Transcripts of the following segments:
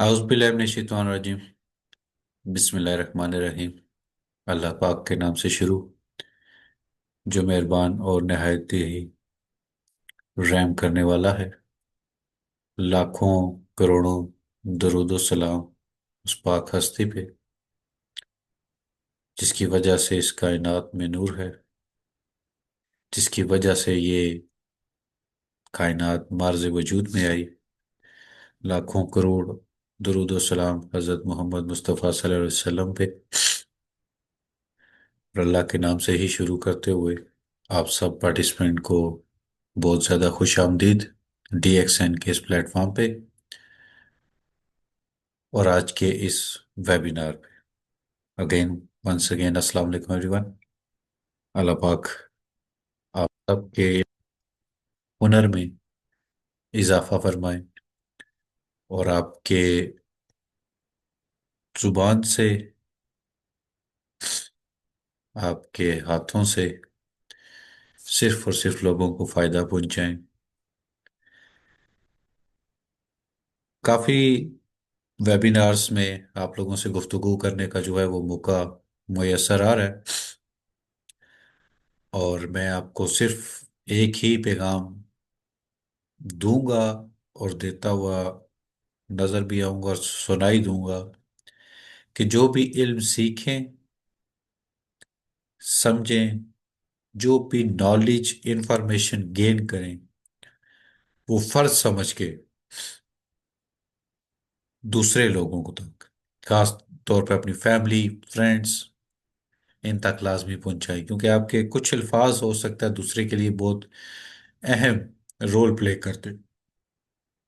आउज़ुबिल्लाहिमिनश्शैतानिर्रजीम। बिस्मिल्लाहिर्रहमानिर्रहीम। अल्लाह पाक के नाम से शुरू, जो मेहरबान और नहायत ही रहम करने वाला है। लाखों करोड़ों दरूद सलाम उस पाक हस्ती पे जिसकी वजह से इस कायनात में नूर है, जिसकी वजह से ये कायनात मार्ज़ वजूद में आई। लाखों करोड़ दरूद सलाम हज़रत मोहम्मद मुस्तफ़ा सल्लल्लाहु अलैहि वसल्लम पे। और अल्लाह के नाम से ही शुरू करते हुए आप सब पार्टिसिपेंट को बहुत ज़्यादा खुश आमदीद DXN के इस प्लेटफॉर्म पे और आज के इस वेबिनार पे। अगेन, वंस अगेन, अस्सलाम वालेकुम एवरीवन। अल्लाह पाक आप सबके हुनर में इजाफा फरमाए और आपके जुबान से, आपके हाथों से सिर्फ और सिर्फ लोगों को फ़ायदा पहुंचाएं। काफ़ी वेबिनार्स में आप लोगों से गुफ्तगू करने का जो है वो मौका मुयस्सर आ रहा है, और मैं आपको सिर्फ एक ही पैगाम दूंगा और देता हुआ नजर भी आऊंगा और सुनाई दूंगा कि जो भी इल्म सीखें, समझें, जो भी नॉलेज इंफॉर्मेशन गेन करें, वो फर्ज समझ के दूसरे लोगों को तक, खास तौर पे अपनी फैमिली, फ्रेंड्स, इन तक लाजमी पहुंचाएं, क्योंकि आपके कुछ अल्फाज हो सकता है दूसरे के लिए बहुत अहम रोल प्ले करते।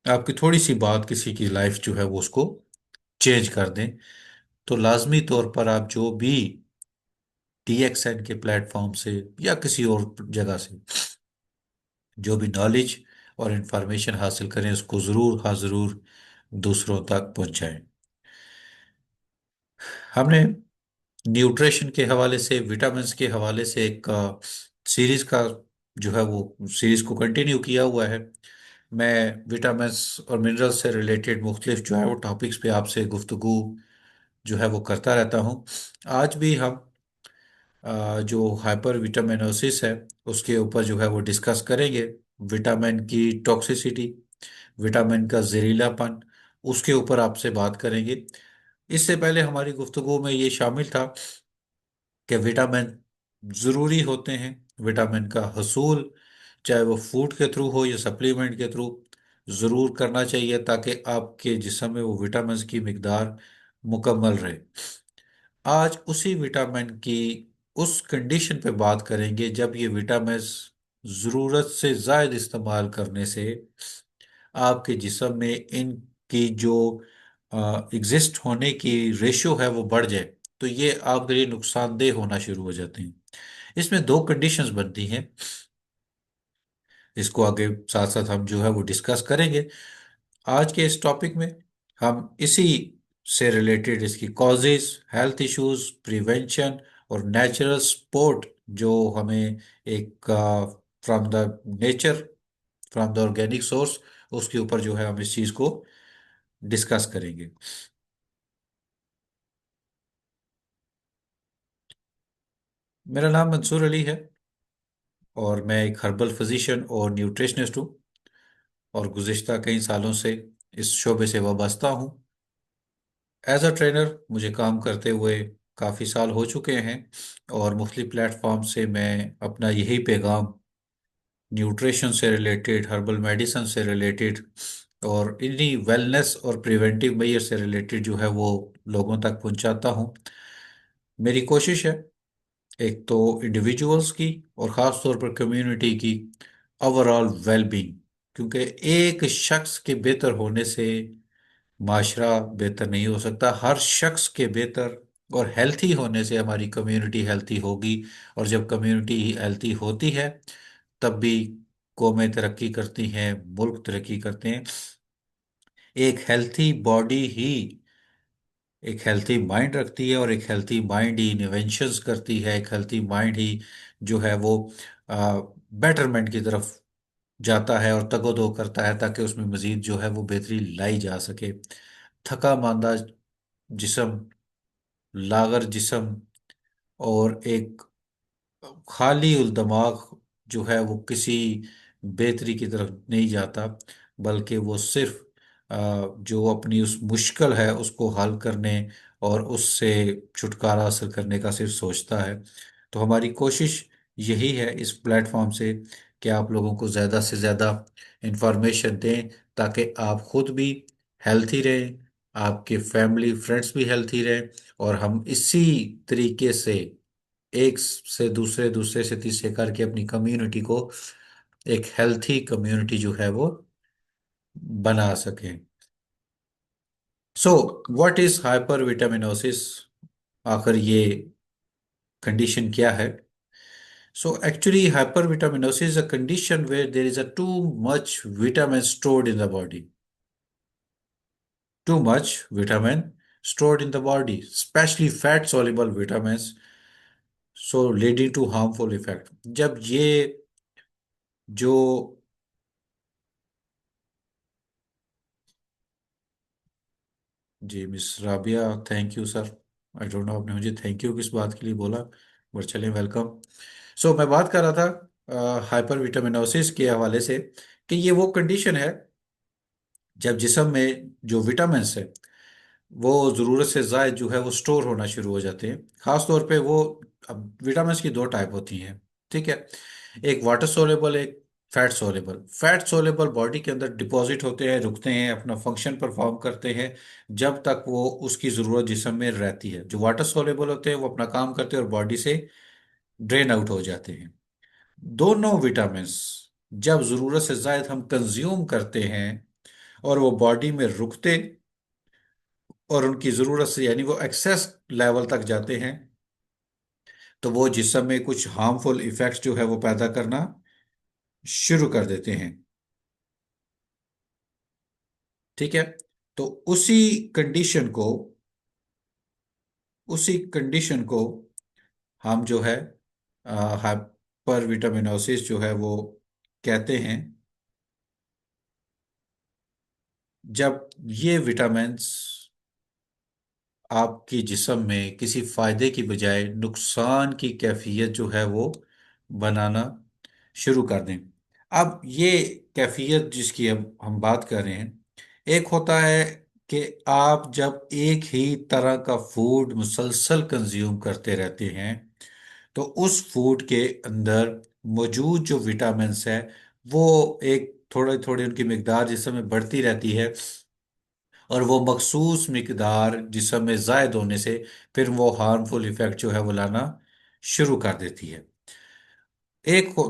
आपकी थोड़ी सी बात किसी की लाइफ जो है वो उसको चेंज कर दें। तो लाजमी तौर पर आप जो भी DXN के प्लेटफॉर्म से या किसी और जगह से जो भी नॉलेज और इंफॉर्मेशन हासिल करें, उसको ज़रूर, हाँ ज़रूर, दूसरों तक पहुंचाएं। हमने न्यूट्रिशन के हवाले से, विटामिन्स के हवाले से एक सीरीज का जो है वो सीरीज को कंटिन्यू किया हुआ है। मैं विटामिन्स और मिनरल्स से रिलेटेड मुख्तलिफ जो है वो टॉपिक्स पे आपसे गुफ्तगू जो है वो करता रहता हूँ। आज भी हम जो हाइपर विटामिनोसिस है उसके ऊपर जो है वो डिस्कस करेंगे। विटामिन की टॉक्सिसिटी, विटामिन का जहरीलापन, उसके ऊपर आपसे बात करेंगे। इससे पहले हमारी गुफ्तगू में ये शामिल था कि विटामिन ज़रूरी होते हैं। विटामिन का हसूल चाहे वो फूड के थ्रू हो या सप्लीमेंट के थ्रू ज़रूर करना चाहिए, ताकि आपके जिस्म में वो विटामिन की मिकदार मुकम्मल रहे। आज उसी विटामिन की उस कंडीशन पे बात करेंगे जब ये विटामिन ज़रूरत से ज़ायद इस्तेमाल करने से आपके जिस्म में इनकी जो एग्जिस्ट होने की रेशो है वो बढ़ जाए, तो ये आपके लिए नुकसानदेह होना शुरू हो जाते हैं। इसमें दो कंडीशंस बनती हैं। इसको आगे साथ साथ हम जो है वो डिस्कस करेंगे। आज के इस टॉपिक में हम इसी से रिलेटेड इसकी कॉजेस, हेल्थ इश्यूज, प्रिवेंशन और नेचुरल सपोर्ट जो हमें एक from the nature, from the organic source, उसके ऊपर जो है हम इस चीज़ को डिस्कस करेंगे। मेरा नाम मंसूर अली है और मैं एक हर्बल फिजिशियन और न्यूट्रिशनिस्ट हूँ, और गुज़िश्ता कई सालों से इस शोबे से वाबस्ता हूँ। एज अ ट्रेनर मुझे काम करते हुए काफ़ी साल हो चुके हैं, और मुख्तलिफ प्लेटफॉर्म से मैं अपना यही पैगाम न्यूट्रिशन से रिलेटेड, हर्बल मेडिसिन से रिलेटेड और इन्हीं वेलनेस और प्रिवेंटिव मेजर से रिलेटेड जो है वो लोगों तक पहुंचाता हूं। मेरी कोशिश है एक तो इंडिविजुअल्स की और ख़ास तौर पर कम्युनिटी की ओवरऑल वेलबींग, क्योंकि एक शख्स के बेहतर होने से माशरा बेहतर नहीं हो सकता। हर शख्स के बेहतर और हेल्थी होने से हमारी कम्युनिटी हेल्थी होगी, और जब कम्युनिटी हेल्थी होती है तब भी कौमें तरक्की करती हैं, मुल्क तरक्की करते हैं। एक हेल्थी बॉडी ही एक हेल्थी माइंड रखती है, और एक हेल्थी माइंड ही इन्वेंशंस करती है। एक हेल्थी माइंड ही जो है वो बेटरमेंट की तरफ जाता है और तगोदो करता है, ताकि उसमें मजीद जो है वो बेहतरी लाई जा सके। थका मांदा जिस्म, लागर जिस्म, और एक खाली उल दिमाग जो है वो किसी बेहतरी की तरफ नहीं जाता, बल्कि वो सिर्फ जो अपनी उस मुश्किल है उसको हल करने और उससे छुटकारा हासिल करने का सिर्फ सोचता है। तो हमारी कोशिश यही है इस प्लेटफॉर्म से कि आप लोगों को ज़्यादा से ज़्यादा इंफॉर्मेशन दें, ताकि आप खुद भी हेल्थी रहें, आपके फैमिली फ्रेंड्स भी हेल्थी रहें, और हम इसी तरीके से एक से दूसरे, दूसरे से तीसरे करके अपनी कम्युनिटी को एक हेल्थी कम्युनिटी जो है वो बना सकें। So what is hypervitaminosis, आखिर ये कंडीशन क्या है? So actually hypervitaminosis is a condition where there is a too much vitamin stored in the body, too much vitamin stored in the body, especially fat soluble vitamins, so leading to harmful effect। जब ये जो, जी miss Rabia, thank you sir. I don't know आपने मुझे thank you किस बात के लिए बोला, बट चलिए वेलकम। सो मैं बात कर रहा था हाइपर विटामिनोसिस के हवाले से, कि ये वो कंडीशन है जब जिस्म में जो विटामिन है वो ज़रूरत से ज़ायद जो है वो स्टोर होना शुरू हो जाते हैं। ख़ास तौर पे वो, अब विटामिन की दो टाइप होती हैं, ठीक है? एक वाटर सोलेबल, एक fat soluble. Fat soluble body के अंदर डिपॉजिट होते हैं, रुकते हैं, अपना फंक्शन परफॉर्म करते हैं जब तक वो उसकी ज़रूरत जिस्म में रहती है। जो वाटर सोलेबल होते हैं वो अपना काम करते हैं और बॉडी से ड्रेन आउट हो जाते हैं। दोनों विटामिन्स जब ज़रूरत से ज़ायद हम कंज्यूम करते हैं और वो बॉडी में रुकते और उनकी ज़रूरत से यानी वो एक्सेस लेवल तक जाते हैं, तो वो जिस्म में कुछ हार्मफुल इफेक्ट्स जो है वो पैदा करना शुरू कर देते हैं, ठीक है? तो कंडीशन को उसी कंडीशन को हम जो है हाइपर विटामिनोसिस जो है वो कहते हैं, जब ये विटामिन्स आपकी जिस्म में किसी फायदे की बजाय नुकसान की कैफियत जो है वो बनाना शुरू कर दें। अब ये कैफियत जिसकी अब हम बात कर रहे हैं, एक होता है कि आप जब एक ही तरह का फूड मुसलसल कंज्यूम करते रहते हैं, तो उस फूड के अंदर मौजूद जो विटामिन्स है वो एक थोड़े थोड़े उनकी मिकदार जिस समय बढ़ती रहती है, और वो मखसूस मिकदार जिस्म में जायद होने से फिर वो हार्मफुल इफेक्ट जो है वो लाना शुरू कर देती है।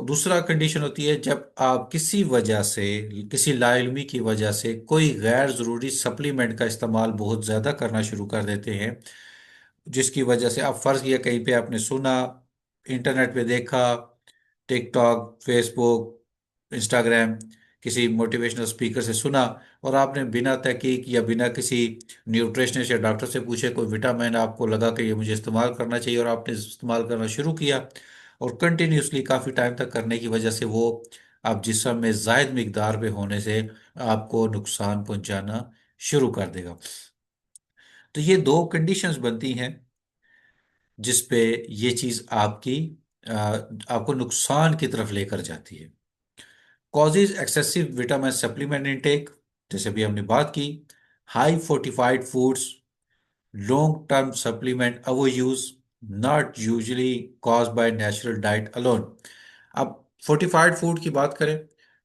दूसरा कंडीशन होती है जब आप किसी वजह से, किसी लाइलमी की वजह से कोई गैर जरूरी सप्लीमेंट का इस्तेमाल बहुत ज्यादा करना शुरू कर देते हैं, जिसकी वजह से आप फर्ज किया कहीं पे आपने सुना, इंटरनेट पे देखा, टिकटॉक, फेसबुक, इंस्टाग्राम, किसी मोटिवेशनल स्पीकर से सुना, और आपने बिना तहकीक या बिना किसी न्यूट्रिशनिस्ट या डॉक्टर से पूछे कोई विटामिन आपको लगा कि ये मुझे इस्तेमाल करना चाहिए, और आपने इस्तेमाल करना शुरू किया, और कंटिन्यूसली काफ़ी टाइम तक करने की वजह से वो आप जिस्म में जायद मिकदार पे होने से आपको नुकसान पहुंचाना शुरू कर देगा। तो ये दो कंडीशंस बनती हैं जिस पे ये चीज आपको नुकसान की तरफ लेकर जाती है। Causes excessive vitamin supplement intake, जैसे भी हमने बात की, high fortified foods, long term supplement over use, not usually cause by natural diet alone. अब फोर्टिफाइड फूड की बात करें,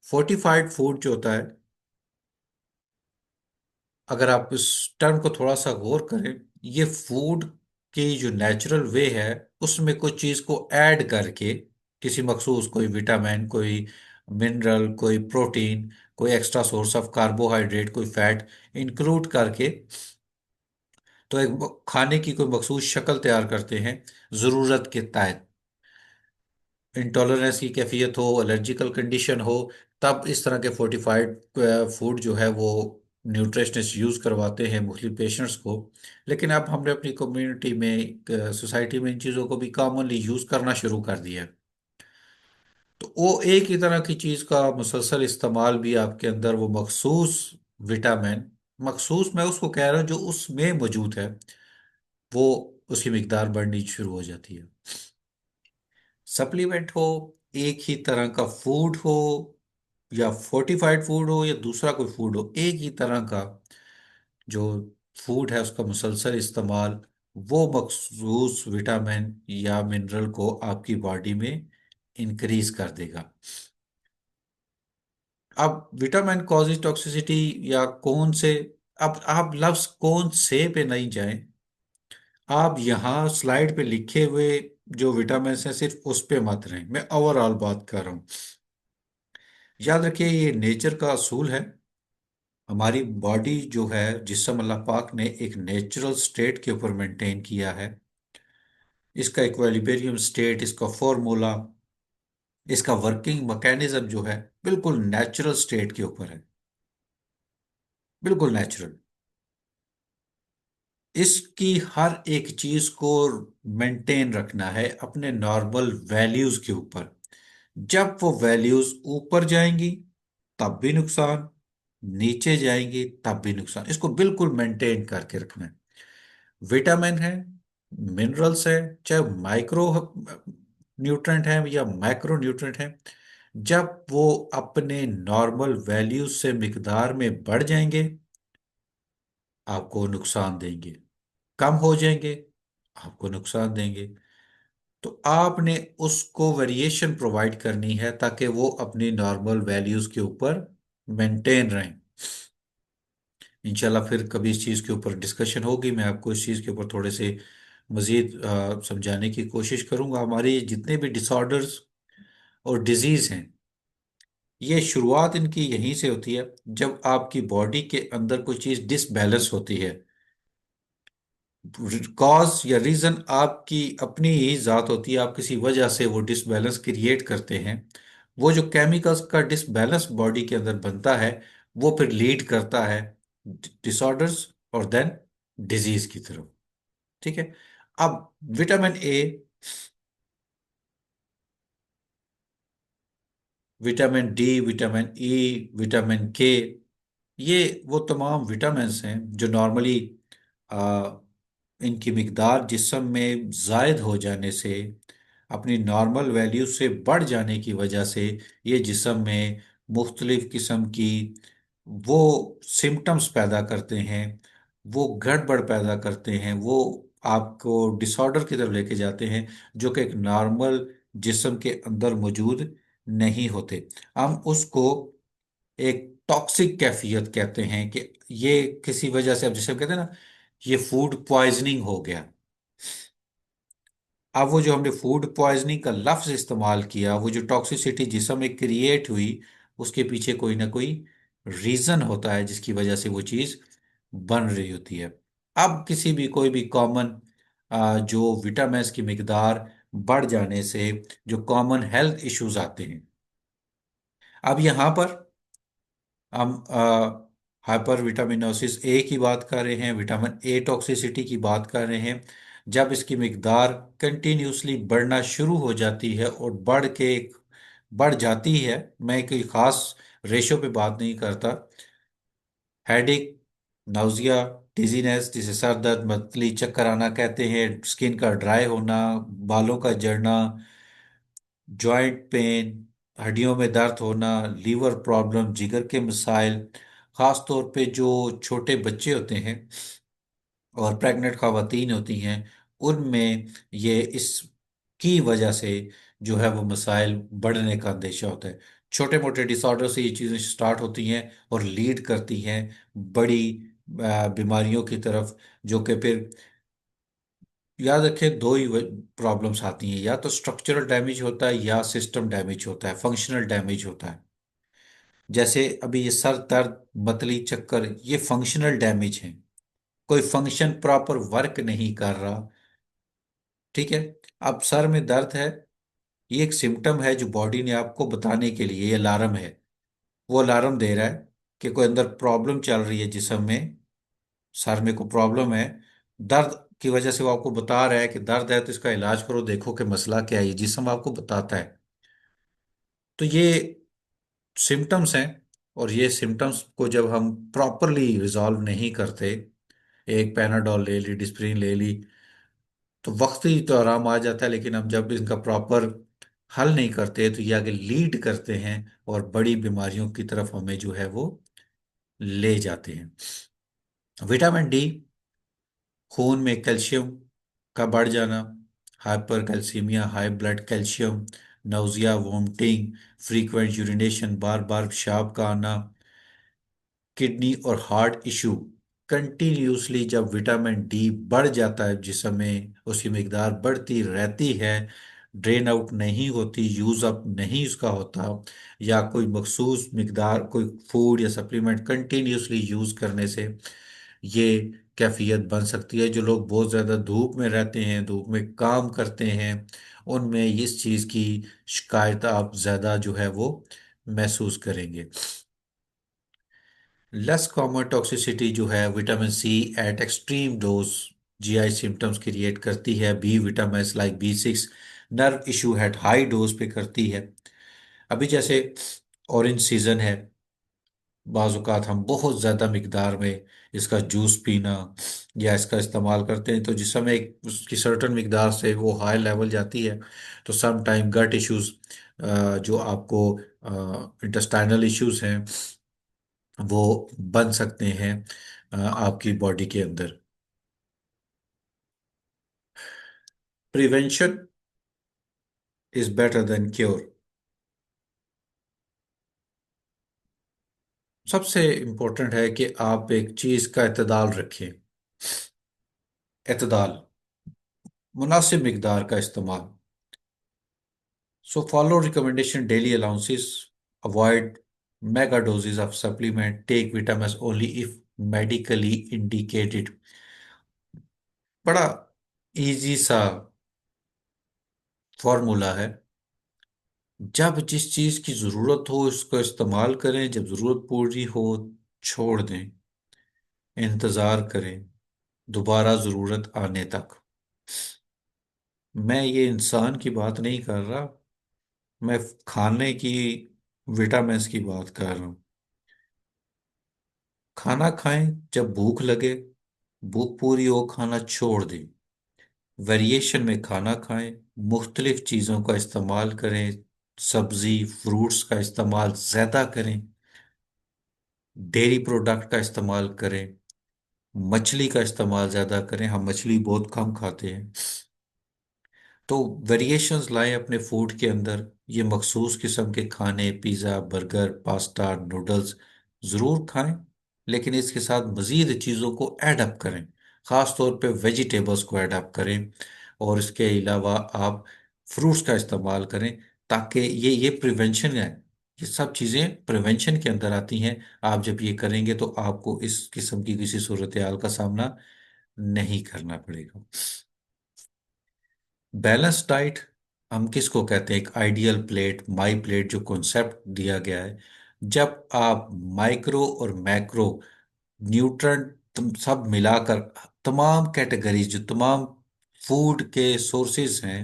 फोर्टिफाइड फूड जो होता है, अगर आप इस टर्म को थोड़ा सा गौर करें, ये फूड की जो नेचुरल वे है उसमें कुछ चीज़ को ऐड करके, किसी मखसूस कोई विटामिन, कोई मिनरल, कोई प्रोटीन, कोई एक्स्ट्रा सोर्स ऑफ कार्बोहाइड्रेट, कोई फैट इंक्लूड करके, तो एक खाने की कोई मखसूस शक्ल तैयार करते हैं ज़रूरत के तहत। इंटॉलरेंस की कैफियत हो, एलर्जिकल कंडीशन हो, तब इस तरह के फोर्टिफाइड फूड जो है वो न्यूट्रिशनिस्ट यूज़ करवाते हैं मुख्तलिफ पेशेंट्स को। लेकिन अब हमने अपनी कम्युनिटी में, सोसाइटी में इन चीज़ों को भी कॉमनली यूज़ करना शुरू कर दिया है। तो वो एक ही तरह की चीज़ का मुसलसल इस्तेमाल भी आपके अंदर वो मखसूस विटामिन मखसूस मैं उसको कह रहा हूँ जो उसमें मौजूद है, वो उसकी मिकदार बढ़नी शुरू हो जाती है। सप्लीमेंट हो, एक ही तरह का फूड हो, या फोर्टिफाइड फूड हो, या दूसरा कोई फूड हो, एक ही तरह का जो फूड है उसका मुसलसल इस्तेमाल, वो मखसूस विटामिन या मिनरल को आपकी बॉडी में इंक्रीज कर देगा। अब विटामिन कॉजेज टॉक्सिसिटी या कौन से, अब आप लफ्ज कौन से पे नहीं जाएं, आप यहाँ स्लाइड पे लिखे हुए जो विटामिन हैं सिर्फ उस पे मत रहें, मैं ओवरऑल बात कर रहा हूँ। याद रखिए ये नेचर का असूल है। हमारी बॉडी जो है, जिसम अल्लाह पाक ने एक नेचुरल स्टेट के ऊपर मेंटेन किया है। इसका इक्विलिब्रियम स्टेट, इसका फॉर्मूला, इसका वर्किंग मैकेनिज्म जो है, बिल्कुल नेचुरल स्टेट के ऊपर है, बिल्कुल नेचुरल। इसकी हर एक चीज को मेंटेन रखना है अपने नॉर्मल वैल्यूज के ऊपर। जब वो वैल्यूज ऊपर जाएंगी तब भी नुकसान, नीचे जाएंगी तब भी नुकसान, इसको बिल्कुल मेंटेन करके रखना है। विटामिन है, मिनरल्स है, चाहे माइक्रो न्यूट्रेंट है या मैक्रो न्यूट्रेंट है, जब वो अपने नॉर्मल वैल्यूज से मिकदार में बढ़ जाएंगे आपको नुकसान देंगे, कम हो जाएंगे आपको नुकसान देंगे। तो आपने उसको वेरिएशन प्रोवाइड करनी है ताकि वो अपनी नॉर्मल वैल्यूज के ऊपर मेंटेन रहें। इंशाल्लाह फिर कभी इस चीज़ के ऊपर डिस्कशन होगी, मैं आपको इस चीज़ के ऊपर थोड़े से मज़ीद समझाने की कोशिश करूंगा। हमारी जितने भी डिसऑर्डर्स और डिजीज़ हैं, ये शुरुआत इनकी यहीं से होती है जब आपकी बॉडी के अंदर कोई चीज़ डिसबैलेंस होती है। कॉज या रीजन आपकी अपनी ही जात होती है, आप किसी वजह से वो डिसबैलेंस क्रिएट करते हैं। वो जो केमिकल्स का डिसबैलेंस बॉडी के अंदर बनता है, वो फिर लीड करता है डिसऑर्डर्स और देन डिजीज की तरफ। ठीक है। अब vitamin A, vitamin D, vitamin E, vitamin के, ये वो तमाम विटामिन्स हैं जो नॉर्मली इनकी मिकदार जिस्म में जायद हो जाने से, अपनी नॉर्मल वैल्यू से बढ़ जाने की वजह से, ये जिस्म में मुख्तलिफ किस्म की वो सिम्टम्स पैदा करते हैं, वो गड़बड़ पैदा करते हैं, वो आपको डिसऑर्डर की तरफ लेके जाते हैं जो कि एक नॉर्मल जिस्म के अंदर मौजूद नहीं होते। हम उसको एक टॉक्सिक कैफियत कहते हैं कि ये किसी वजह से, अब जैसे हम कहते हैं ना, ये फूड पॉइजनिंग हो गया। अब वो जो हमने फूड पॉइजनिंग का लफ्ज इस्तेमाल किया, वो जो टॉक्सिसिटी जिसम में क्रिएट हुई, उसके पीछे कोई ना कोई रीजन होता है जिसकी वजह से वो चीज बन रही होती है। अब किसी भी कोई भी कॉमन जो विटामिन्स की मिकदार बढ़ जाने से जो कॉमन हेल्थ इश्यूज आते हैं, अब यहाँ पर हम हाइपर विटामिनोसिस ए की बात कर रहे हैं, विटामिन ए टॉक्सिसिटी की बात कर रहे हैं। जब इसकी मिकदार कंटिन्यूसली बढ़ना शुरू हो जाती है और बढ़ जाती है, मैं कोई खास रेशो पे बात नहीं करता, हेडेक, नाउजिया, डिजीनेस जिसे सर दर्द, मतली, चक्कर आना कहते हैं, स्किन का ड्राई होना, बालों का झड़ना, जॉइंट पेन, हड्डियों में दर्द होना, लीवर प्रॉब्लम, जिगर के मसाइल, खास तौर पे जो छोटे बच्चे होते हैं और प्रेग्नेंट खवातीन होती हैं, उनमें ये इसकी वजह से जो है वो मसाइल बढ़ने का अंदेशा होता है। छोटे मोटे डिसऑर्डर से ये चीज़ें स्टार्ट होती हैं और लीड करती हैं बड़ी बीमारियों की तरफ, जो कि फिर याद रखें दो ही प्रॉब्लम्स आती हैं, या तो स्ट्रक्चरल डैमेज होता है या सिस्टम डैमेज होता है, फंक्शनल डैमेज होता है। जैसे अभी ये सर दर्द, मतली, चक्कर, ये फंक्शनल डैमेज है, कोई फंक्शन प्रॉपर वर्क नहीं कर रहा। ठीक है। अब सर में दर्द है, ये एक सिम्टम है जो बॉडी ने आपको बताने के लिए, ये अलार्म है, वो अलार्म दे रहा है कि कोई अंदर प्रॉब्लम चल रही है जिसम में, सर में कोई प्रॉब्लम है। दर्द की वजह से वो आपको बता रहा है कि दर्द है तो इसका इलाज करो, देखो कि मसला क्या है, ये जिस्म आपको बताता है। तो ये सिम्टम्स हैं। और ये सिम्टम्स को जब हम प्रॉपरली रिजॉल्व नहीं करते, एक पैनाडोल ले ली, डिस्प्रिन ले ली, तो वक्ती तो आराम आ जाता है, लेकिन हम जब इनका प्रॉपर हल नहीं करते तो ये आगे लीड करते हैं और बड़ी बीमारियों की तरफ हमें जो है वो ले जाते हैं। विटामिन डी, खून में कैल्शियम का बढ़ जाना, hypercalcaemia, high blood calcium, nausea, vomiting, frequent urination, बार बार पेशाब का आना, किडनी और हार्ट इशू। कंटिन्यूसली जब विटामिन डी बढ़ जाता है जिसम में, उसकी मिकदार बढ़ती रहती है, ड्रेन आउट नहीं होती, यूज अप नहीं उसका होता, या कोई मखसूस मिकदार कोई फूड या सप्लीमेंट कंटिन्यूसली यूज करने से ये कैफियत बन सकती है। जो लोग बहुत ज़्यादा धूप में रहते हैं, धूप में काम करते हैं, उनमें इस चीज़ की शिकायत आप ज़्यादा जो है वो महसूस करेंगे। लेस कॉमन टॉक्सिसिटी जो है vitamin C at extreme dose GI symptoms create करती है। B vitamin like B6 nerve issue at high dose पे करती है। अभी जैसे ऑरेंज सीजन है, बाज़ हम बहुत ज़्यादा मिकदार में इसका जूस पीना या इसका इस्तेमाल करते हैं, तो जिस समय उसकी सर्टन मिकदार से वो हाई लेवल जाती है, तो सम टाइम गट इश्यूज, जो आपको इंटेस्टाइनल इश्यूज हैं, वो बन सकते हैं आपकी बॉडी के अंदर। Prevention is better than cure. सबसे इम्पोर्टेंट है कि आप एक चीज का इत्तेदाल रखें। इत्तेदाल, मुनासिब मिकदार का इस्तेमाल। So follow recommendation daily allowances, avoid mega doses of supplement, take vitamin only if medically indicated. बड़ा इजी सा फॉर्मूला है। जब जिस चीज की जरूरत हो उसको इस्तेमाल करें, जब जरूरत पूरी हो छोड़ दें, इंतजार करें दोबारा जरूरत आने तक। मैं ये इंसान की बात नहीं कर रहा, मैं खाने की विटामिन्स की बात कर रहा हूँ। खाना खाएं जब भूख लगे, भूख पूरी हो खाना छोड़ दें। वेरिएशन में खाना खाएं, मुख्तलिफ चीज़ों का इस्तेमाल करें, सब्जी फ्रूट्स का इस्तेमाल ज़्यादा करें, डेयरी प्रोडक्ट का इस्तेमाल करें, मछली का इस्तेमाल ज़्यादा करें। हम मछली बहुत कम खाते हैं। तो वेरिएशंस लाएं अपने फूड के अंदर। ये मखसूस किस्म के खाने, पिज़्ज़ा, बर्गर, पास्ता, नूडल्स ज़रूर खाएं, लेकिन इसके साथ मज़ीद चीज़ों को ऐड अप करें, ख़ास तौर पे वेजिटेबल्स को ऐड अप करें। और इसके अलावा आप फ्रूट्स का इस्तेमाल करें, ताकि ये प्रिवेंशन है। ये सब चीज़ें प्रिवेंशन के अंदर आती हैं। आप जब ये करेंगे तो आपको इस किस्म की किसी सूरत हाल का सामना नहीं करना पड़ेगा। बैलेंस डाइट हम किसको कहते हैं? एक आइडियल प्लेट, माई प्लेट जो कॉन्सेप्ट दिया गया है, जब आप माइक्रो और मैक्रो न्यूट्रंट तुम सब मिलाकर, तमाम कैटेगरीज जो तमाम फूड के सोर्सेज हैं,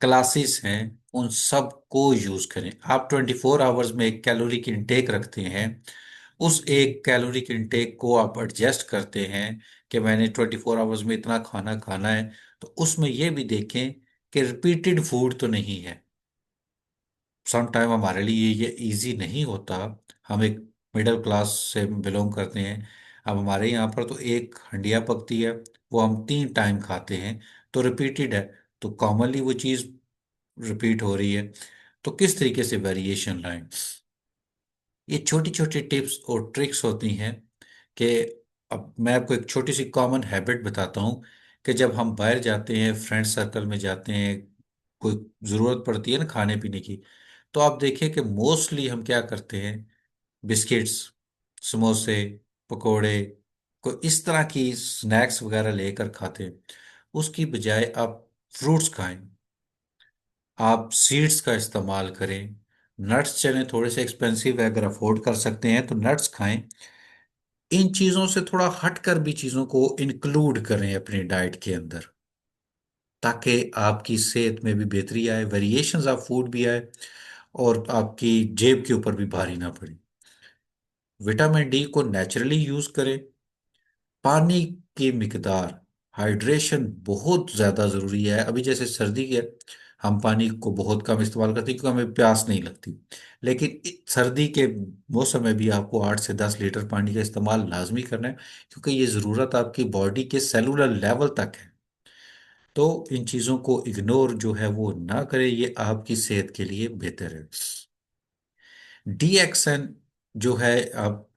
क्लासेस हैं, उन सब को यूज करें। आप 24 आवर्स में एक कैलोरी की इंटेक रखते हैं, उस एक कैलोरी की इंटेक को आप एडजस्ट करते हैं कि मैंने 24 आवर्स में इतना खाना खाना है, तो उसमें यह भी देखें कि रिपीटेड फूड तो नहीं है। सम टाइम हमारे लिए ये इजी नहीं होता। हम एक मिडिल क्लास से बिलोंग करते हैं। अब हमारे यहाँ पर तो एक हंडिया पकती है, वो हम 3 टाइम खाते हैं, तो रिपीटेड है, तो कॉमनली वो चीज़ रिपीट हो रही है। तो किस तरीके से वेरिएशन लाएं? ये छोटी छोटी टिप्स और ट्रिक्स होती हैं कि, अब मैं आपको एक छोटी सी कॉमन हैबिट बताता हूँ कि जब हम बाहर जाते हैं, फ्रेंड सर्कल में जाते हैं, कोई ज़रूरत पड़ती है ना खाने पीने की, तो आप देखिए कि मोस्टली हम क्या करते हैं, बिस्किट्स, समोसे, पकोड़े, कोई इस तरह की स्नैक्स वगैरह लेकर खाते हैं। उसकी बजाय आप फ्रूट्स खाएं, आप सीड्स का इस्तेमाल करें। नट्स चलें, थोड़े से एक्सपेंसिव है, अगर अफोर्ड कर सकते हैं तो नट्स खाएं। इन चीज़ों से थोड़ा हटकर भी चीज़ों को इंक्लूड करें अपनी डाइट के अंदर, ताकि आपकी सेहत में भी बेहतरी आए, वेरिएशंस ऑफ फूड भी आए, और आपकी जेब के ऊपर भी भारी ना पड़े। विटामिन डी को नेचुरली यूज करें। पानी की मिकदार, हाइड्रेशन बहुत ज्यादा जरूरी है। अभी जैसे सर्दी के, हम पानी को बहुत कम इस्तेमाल करते हैं क्योंकि हमें प्यास नहीं लगती। लेकिन सर्दी के मौसम में भी आपको 8 से 10 लीटर पानी का इस्तेमाल लाजमी करना है, क्योंकि ये जरूरत आपकी बॉडी के सेलुलर लेवल तक है। तो इन चीजों को इग्नोर जो है वो ना करें, ये आपकी सेहत के लिए बेहतर है। डीएक्सएन जो है, आप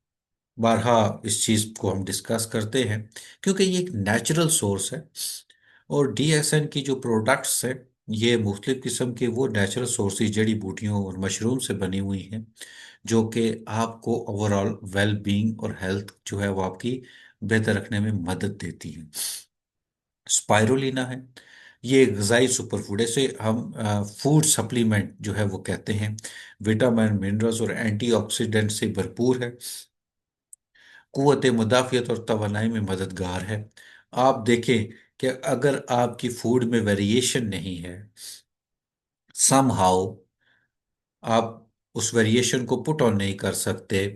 बारहा इस चीज को हम डिस्कस करते हैं, क्योंकि ये एक नेचुरल सोर्स है। और डीएसएन की जो प्रोडक्ट्स हैं, ये मुख्तलिफ किस्म के वो नेचुरल सोर्सेज, जड़ी बूटियों और मशरूम से बनी हुई हैं, जो कि आपको ओवरऑल वेल बीइंग और हेल्थ जो है वो आपकी बेहतर रखने में मदद देती है। स्पाइरुलिना है, ये एक ग़िज़ाई सुपरफूड है। इसे हम फूड सप्लीमेंट जो है वो कहते हैं। विटामिन, मिनरल्स और एंटीऑक्सीडेंट से भरपूर है। कुव्वत मुदाफ़ियत और तवानाई में मददगार है। आप देखें कि अगर आपकी फूड में वेरिएशन नहीं है, समहाउ आप उस वेरिएशन को पुट ऑन नहीं कर सकते,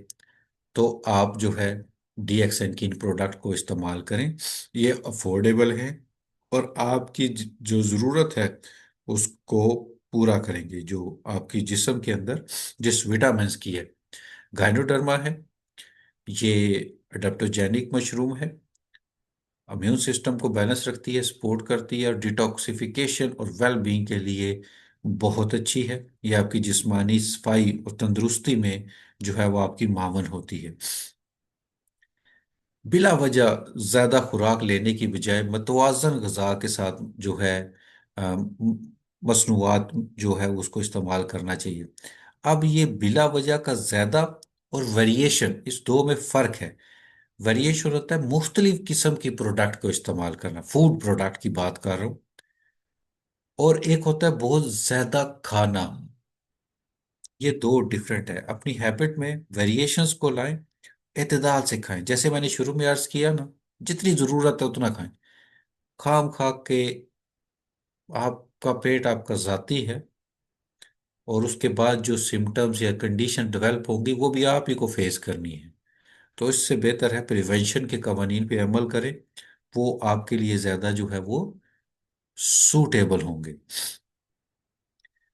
तो आप जो है डीएक्सएन की इन प्रोडक्ट को इस्तेमाल करें। ये अफोर्डेबल है और आपकी जो ज़रूरत है उसको पूरा करेंगे, जो आपकी जिस्म के अंदर जिस विटामिन्स की है। गाइनोडर्मा है, ये अडेप्टोजेनिक मशरूम है, इम्यून सिस्टम को बैलेंस रखती है, सपोर्ट करती है, और डिटॉक्सिफिकेशन और वेल बीइंग के लिए बहुत अच्छी है। ये आपकी जिस्मानी सफाई और तंदुरुस्ती में जो है वो आपकी मावन होती है। बिला वजह ज्यादा खुराक लेने की बजाय मतवाजन गज़ा के साथ जो है मसनूआत जो है उसको इस्तेमाल करना चाहिए। अब ये बिला वजह का ज्यादा और वेरिएशन, इस दो में फर्क है। वेरिएशन होता है मुख्तलिफ किस्म की प्रोडक्ट को इस्तेमाल करना, फूड प्रोडक्ट की बात कर रहा हूँ, और एक होता है बहुत ज्यादा खाना। ये दो डिफरेंट है। अपनी हैबिट में वेरिएशंस को लाएं, एतदाल से खाएं। जैसे मैंने शुरू में अर्ज किया ना, जितनी जरूरत है उतना खाएं। खाम खा के आपका पेट आपका जाती है, और उसके बाद जो सिम्टम्स या कंडीशन डेवलप होंगी वो भी आप ही को फेस करनी है। तो इससे बेहतर है प्रिवेंशन के कवानीन पे अमल करें, वो आपके लिए ज्यादा जो है वो सूटेबल होंगे।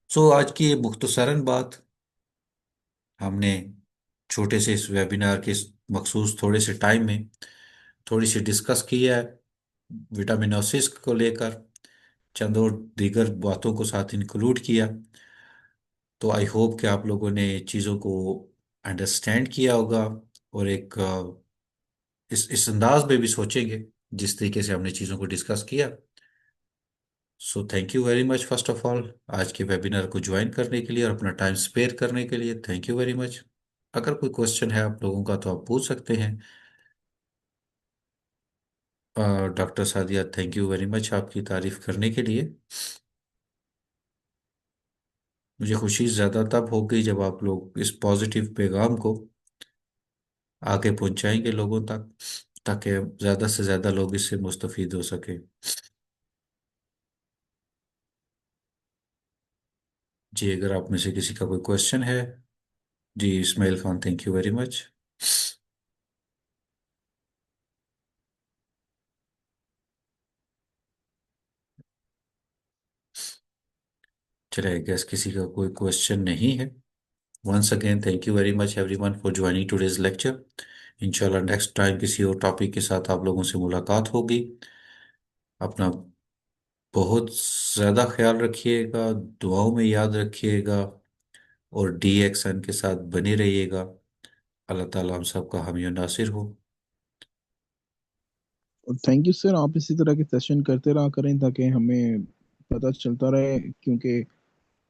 सो आज की ये मुख्तसरन बात हमने छोटे से इस वेबिनार के इस मखसूस थोड़े से टाइम में थोड़ी सी डिस्कस की है, विटामिनोसिस को लेकर चंद और दीगर बातों को साथ इंक्लूड किया। तो आई होप कि आप लोगों ने चीज़ों को अंडरस्टैंड किया होगा, और एक इस अंदाज में भी सोचेंगे जिस तरीके से हमने चीज़ों को डिस्कस किया। So thank you very much first of all, आज के वेबिनार को ज्वाइन करने के लिए और अपना टाइम स्पेयर करने के लिए थैंक यू वेरी मच। अगर कोई क्वेश्चन है आप लोगों का तो आप पूछ सकते हैं। Doctor Sadia, thank you very much आपकी तारीफ करने के लिए। मुझे खुशी ज़्यादा तब होगी जब आप लोग इस पॉजिटिव पैगाम को आगे पहुंचाएंगे लोगों तक, ताकि ज़्यादा से ज़्यादा लोग इससे मुस्तफ़ीद हो सके। जी, अगर आप में से किसी का कोई क्वेश्चन है। जी Ismail Khan, thank you very much. चलिए, गैस किसी का कोई क्वेश्चन नहीं है। Once again thank you very much everyone for joining today's lecture. इंशाल्लाह नेक्स्ट टाइम किसी और टॉपिक के साथ आप लोगों से मुलाकात होगी। अपना बहुत ज़्यादा ख्याल रखिएगा, दुआओं में याद रखिएगा, और डीएक्सन के साथ बने रहिएगा। अल्लाह ताला हम सबका हामी और नासिर हो। और थैंक यू सर, आप इसी तरह के सेशन करते रहा करें ताकि हमें पता चलता रहे, क्योंकि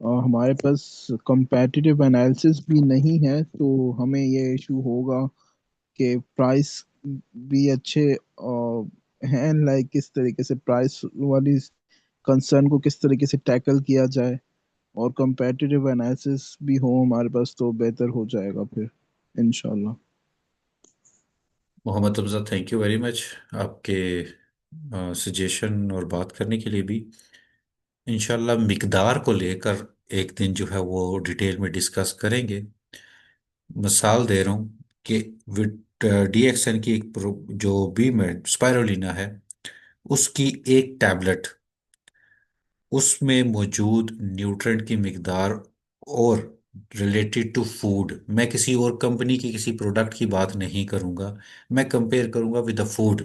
हमारे पास कंपैटिटिव एनालिसिस भी नहीं है, तो हमें ये इशू होगा कि प्राइस भी अच्छे हैं, लाइक किस तरीके से प्राइस वाली कंसर्न को किस तरीके से टैकल किया जाए, और कंपैटिटिव एनालिसिस भी हो हमारे पास तो बेहतर हो जाएगा फिर इंशाल्लाह। Mohammad Afzal, thank you very much आपके सजेशन और बात करने के लिए भी। इंशाल्लाह मिकदार को लेकर एक दिन जो है वो डिटेल में डिस्कस करेंगे। मिसाल दे रहा हूँ, कि DXN की एक जो बीम है, स्पाइरोलिना है, उसकी एक टैबलेट, उसमें मौजूद न्यूट्रेंट की मिकदार और रिलेटेड टू फूड, मैं किसी और कंपनी की किसी प्रोडक्ट की बात नहीं करूंगा, मैं कंपेयर करूंगा with the food,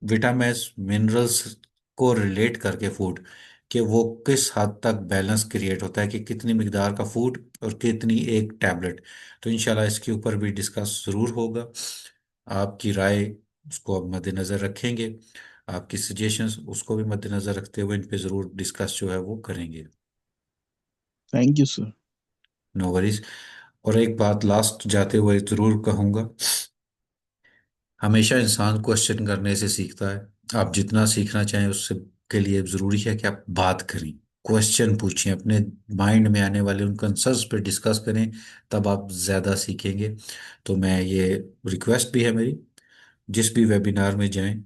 vitamins minerals को रिलेट करके फूड, कि वो किस हद तक बैलेंस क्रिएट होता है, कि कितनी मिकदार का फूड और कितनी एक टैबलेट। तो इंशाल्लाह इसके ऊपर भी डिस्कस ज़रूर होगा। आपकी राय उसको अब मद्देनज़र रखेंगे, आपकी सजेशंस उसको भी मद्देनज़र रखते हुए इन पे ज़रूर डिस्कस जो है वो करेंगे। Thank you sir. No worries. और एक बात लास्ट जाते हुए ज़रूर कहूँगा, हमेशा इंसान क्वेश्चन करने से सीखता है। आप जितना सीखना चाहें उससे के लिए ज़रूरी है कि आप बात करें, क्वेश्चन पूछें, अपने माइंड में आने वाले उन कंसर्न्स पे डिस्कस करें, तब आप ज़्यादा सीखेंगे। तो मैं ये रिक्वेस्ट भी है मेरी, जिस भी वेबिनार में जाएं,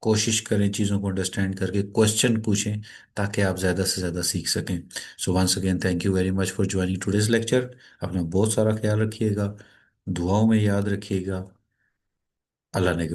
कोशिश करें चीज़ों को अंडरस्टैंड करके क्वेश्चन पूछें, ताकि आप ज़्यादा से ज़्यादा सीख सकें। So once again thank you very much for joining today's lecture. अपना बहुत सारा ख्याल रखिएगा, दुआओं में याद रखिएगा। अल्लाह ने के